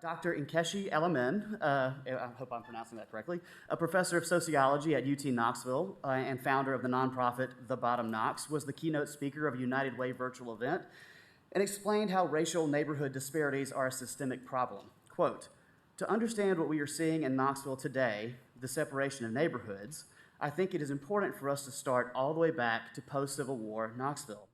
Dr. Nkechi Elamin, I hope I'm pronouncing that correctly, a professor of sociology at UT Knoxville and founder of the nonprofit The Bottom Knox, was the keynote speaker of a United Way virtual event and explained how racial neighborhood disparities are a systemic problem. Quote, "To understand what we are seeing in Knoxville today, the separation of neighborhoods, I think it is important for us to start all the way back to post-Civil War Knoxville.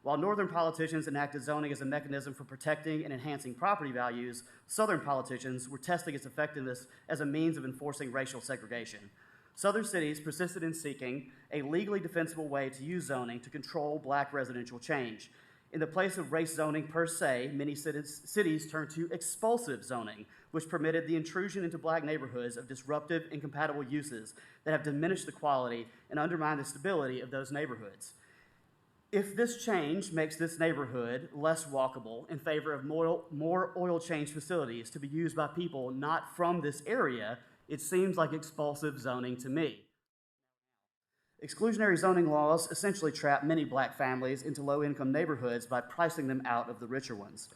While Northern politicians enacted zoning as a mechanism for protecting and enhancing property values, Southern politicians were testing its effectiveness as a means of enforcing racial segregation. Southern cities persisted in seeking a legally defensible way to use zoning to control Black residential change. In the place of race zoning per se, many cities turned to expulsive zoning, which permitted the intrusion into Black neighborhoods of disruptive, incompatible uses that have diminished the quality and undermined the stability of those neighborhoods. If this change makes this neighborhood less walkable in favor of more oil change facilities to be used by people not from this area, it seems like expulsive zoning to me. Exclusionary zoning laws essentially trap many Black families into low-income neighborhoods by pricing them out of the richer ones.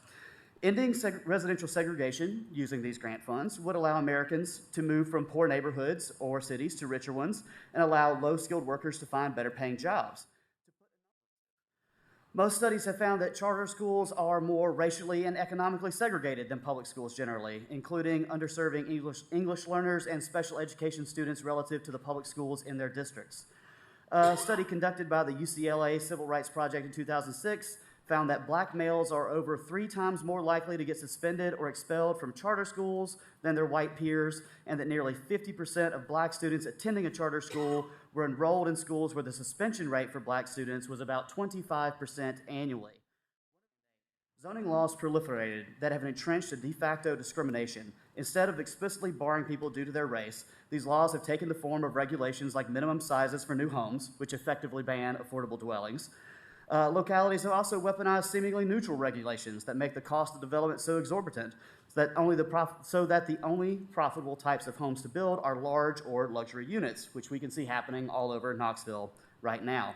Ending residential segregation using these grant funds would allow Americans to move from poor neighborhoods or cities to richer ones and allow low-skilled workers to find better-paying jobs. Most studies have found that charter schools are more racially and economically segregated than public schools generally, including underserving English learners and special education students relative to the public schools in their districts. A study conducted by the UCLA Civil Rights Project in 2006 found that Black males are over 3 times more likely to get suspended or expelled from charter schools than their white peers, and that nearly 50% of Black students attending a charter school were enrolled in schools where the suspension rate for Black students was about 25% annually. Zoning laws proliferated that have entrenched a de facto discrimination. Instead of explicitly barring people due to their race, these laws have taken the form of regulations like minimum sizes for new homes, which effectively ban affordable dwellings. Localities have also weaponized seemingly neutral regulations that make the cost of development so exorbitant so that the only profitable types of homes to build are large or luxury units, which we can see happening all over Knoxville right now.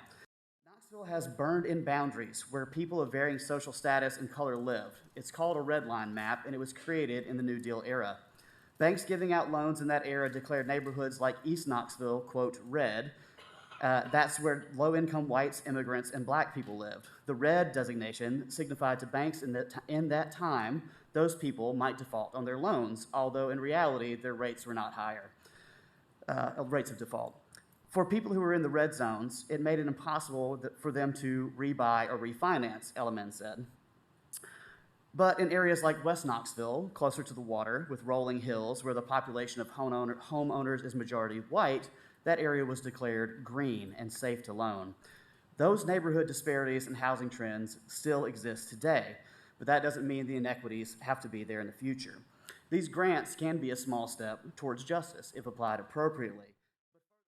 Knoxville has burned-in boundaries where people of varying social status and color live. It's called a red line map, and it was created in the New Deal era. Banks giving out loans in that era declared neighborhoods like East Knoxville, quote, red. That's where low-income whites, immigrants, and Black people lived. The red designation signified to banks in that time those people might default on their loans, although in reality their rates were not higher, rates of default. For people who were in the red zones, it made it impossible for them to rebuy or refinance, Elamin said. But in areas like West Knoxville, closer to the water, with rolling hills where the population of homeowners is majority white, that area was declared green and safe to loan. Those neighborhood disparities and housing trends still exist today, but that doesn't mean the inequities have to be there in the future. These grants can be a small step towards justice if applied appropriately.